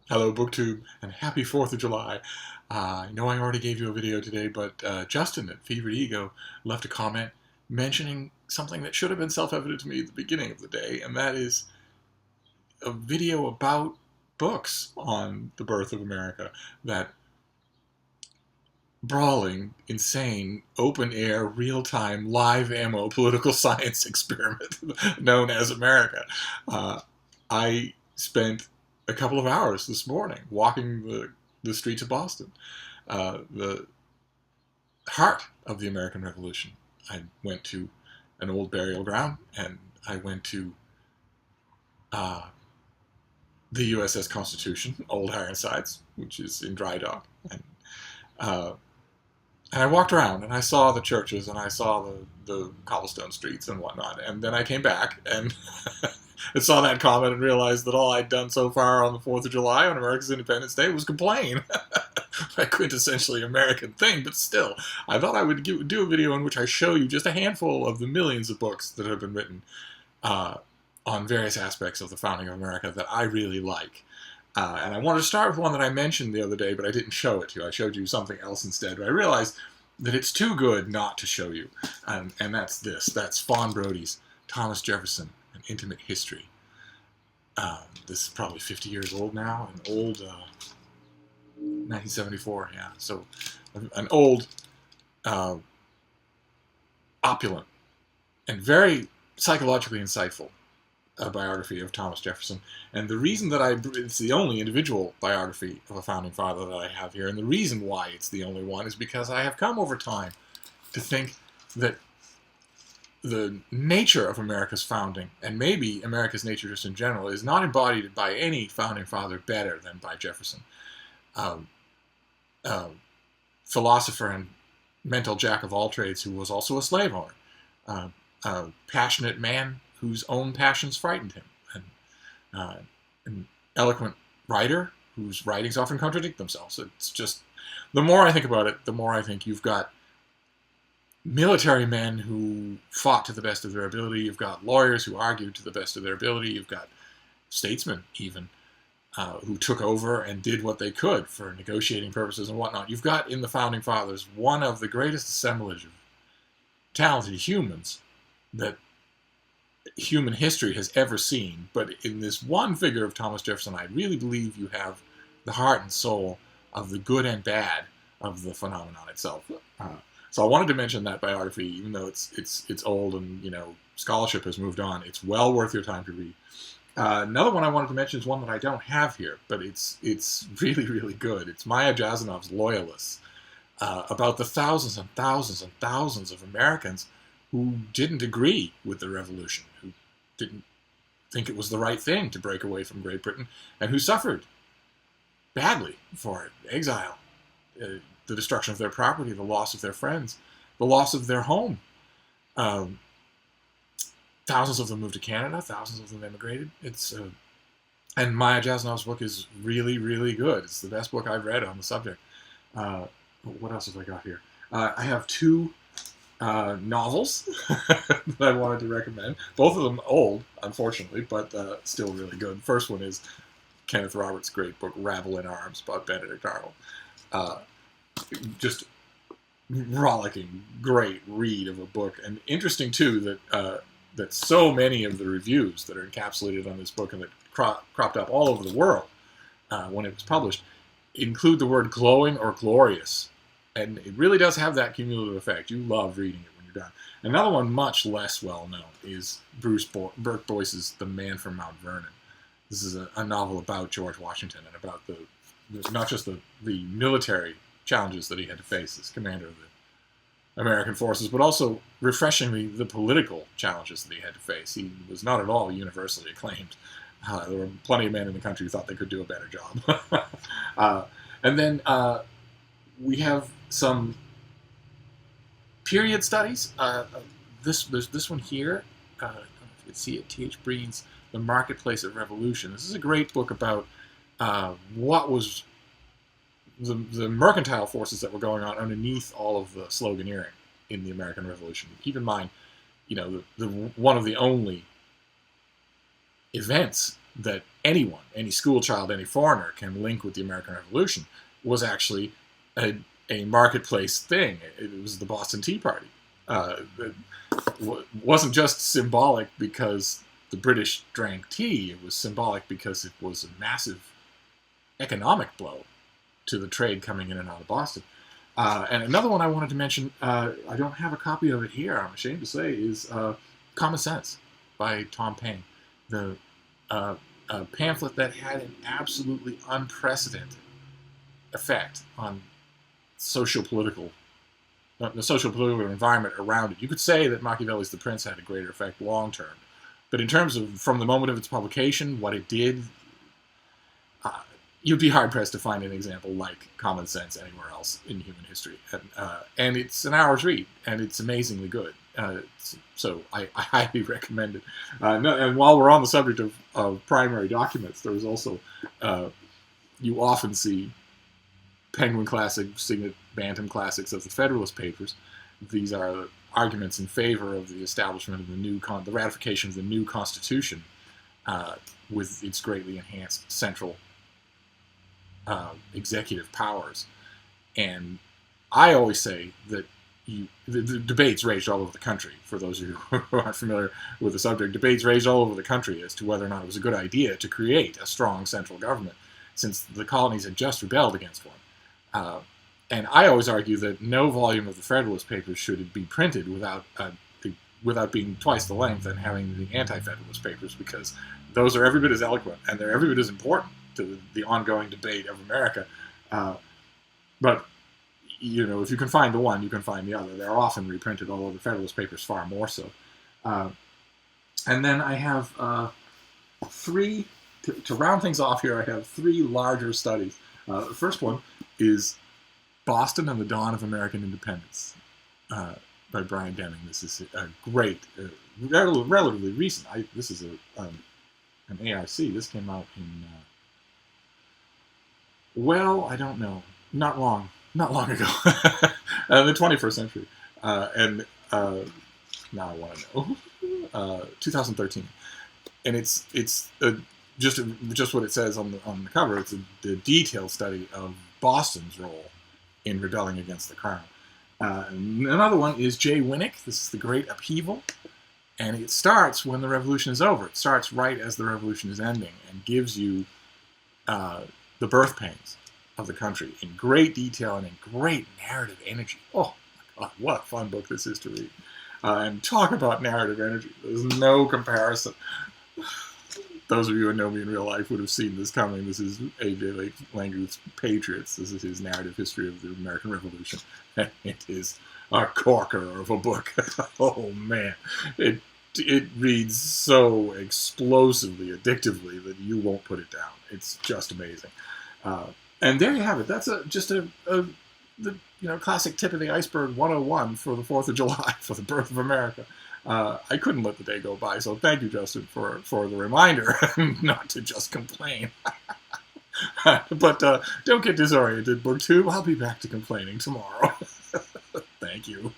Hello, BookTube, and happy 4th of July. I know I already gave you a video today, but Justin at Fevered Ego left a comment mentioning something that should have been self-evident to me at the beginning of the day, and that is a video about books on the birth of America. That brawling, insane, open-air, real-time, live ammo political science experiment known as America. I spent a couple of hours this morning walking the streets of Boston, the heart of the American Revolution. I went to an old burial ground, and I went to the USS Constitution, Old Ironsides, which is in dry dock, and I walked around, and I saw the churches, and I saw the cobblestone streets and whatnot, and then I came back and and saw that comment and realized that all I'd done so far on the 4th of July, on America's Independence Day, was complain. A quintessentially American thing, but still, I thought I would do a video in which I show you just a handful of the millions of books that have been written on various aspects of the founding of America that I really like. And I wanted to start with one that I mentioned the other day, but I didn't show it to you. I showed you something else instead. But I realized that it's too good not to show you. And that's this. That's Fawn Brodie's Thomas Jefferson, An Intimate History. This is probably 50 years old now. An old, 1974, yeah. So an old, opulent, and very psychologically insightful a biography of Thomas Jefferson. And the reason that it's the only individual biography of a founding father that I have here, and the reason why it's the only one is because I have come over time to think that the nature of America's founding, and maybe America's nature just in general, is not embodied by any founding father better than by Jefferson. Philosopher and mental jack of all trades who was also a slave owner. A passionate man whose own passions frightened him, and an eloquent writer whose writings often contradict themselves. It's just, the more I think about it, the more I think you've got military men who fought to the best of their ability, you've got lawyers who argued to the best of their ability, you've got statesmen even who took over and did what they could for negotiating purposes and whatnot. You've got in the Founding Fathers one of the greatest assemblage of talented humans that human history has ever seen. But in this one figure of Thomas Jefferson, I really believe you have the heart and soul of the good and bad of the phenomenon itself. So I wanted to mention that biography, even though it's old and, you know, scholarship has moved on. It's well worth your time to read. Another one I wanted to mention is one that I don't have here, but it's really, really good. It's Maya Jasanoff's Loyalists, about the thousands and thousands and thousands of Americans who didn't agree with the revolution, who didn't think it was the right thing to break away from Great Britain, and who suffered badly for it. Exile, the destruction of their property, the loss of their friends, the loss of their home. Thousands of them moved to Canada, thousands of them emigrated. And Maya Jasanoff's book is really, really good. It's the best book I've read on the subject. What else have I got here? I have two novels that I wanted to recommend. Both of them old, unfortunately, but still really good. The first one is Kenneth Roberts' great book, Rabble in Arms, by Benedict Arnold. Just rollicking, great read of a book. And interesting, too, that so many of the reviews that are encapsulated on this book and that cropped up all over the world when it was published include the word glowing or glorious. And it really does have that cumulative effect. You love reading it when you're done. Another one much less well known is Burke Boyce's The Man from Mount Vernon. This is a novel about George Washington and about not just the military challenges that he had to face as commander of the American forces, but also, refreshingly, the political challenges that he had to face. He was not at all universally acclaimed. There were plenty of men in the country who thought they could do a better job. And then we have some period studies. There's this one here. I don't know if you can see it. T.H. Breen's The Marketplace of Revolution. This is a great book about what was the mercantile forces that were going on underneath all of the sloganeering in the American Revolution. Keep in mind, you know, one of the only events that anyone, any school child, any foreigner can link with the American Revolution was actually a marketplace thing. It was the Boston Tea Party. It wasn't just symbolic because the British drank tea. It was symbolic because it was a massive economic blow to the trade coming in and out of Boston. And another one I wanted to mention, I don't have a copy of it here, I'm ashamed to say, is Common Sense by Tom Paine. The pamphlet that had an absolutely unprecedented effect on the social-political environment around it. You could say that Machiavelli's The Prince had a greater effect long-term. But in terms of, from the moment of its publication, what it did, you'd be hard-pressed to find an example like Common Sense anywhere else in human history. And it's an hour's read, and it's amazingly good. So I highly recommend it. And while we're on the subject of primary documents, there was also, you often see Penguin Classic, Signet Bantam Classics of the Federalist Papers. These are the arguments in favor of the establishment of the ratification of the new Constitution with its greatly enhanced central executive powers. And I always say that the debates raged all over the country. For those of you who aren't familiar with the subject, debates raged all over the country as to whether or not it was a good idea to create a strong central government, since the colonies had just rebelled against one. And I always argue that no volume of the Federalist Papers should be printed without being twice the length and having the Anti-Federalist Papers, because those are every bit as eloquent and they're every bit as important to the ongoing debate of America. But you know, if you can find the one, you can find the other. They're often reprinted, although the Federalist Papers far more so. And then I have three, to round things off here, I have three larger studies. The first one is Boston and the Dawn of American Independence by Brian Deming. This is a great, relatively recent. This is an ARC. This came out in, well, I don't know, not long ago, in the 21st century. And now I want to know, 2013. And it's just what it says on the cover. It's a detailed study of Boston's role in rebelling against the crown. Another one is J. Winik. This is The Great Upheaval. And it starts when the revolution is over. It starts right as the revolution is ending and gives you the birth pains of the country in great detail and in great narrative energy. Oh, my God, what a fun book this is to read. And talk about narrative energy. There's no comparison. Those of you who know me in real life would have seen this coming. This is AJ Langguth's Patriots. This is his narrative history of the American Revolution. It is a corker of a book. Oh, man. It reads so explosively, addictively, that you won't put it down. It's just amazing. And there you have it. That's just the classic tip of the iceberg 101 for the 4th of July, for the birth of America. I couldn't let the day go by, so thank you, Justin, for the reminder not to just complain. But don't get disoriented, BookTube. I'll be back to complaining tomorrow. Thank you.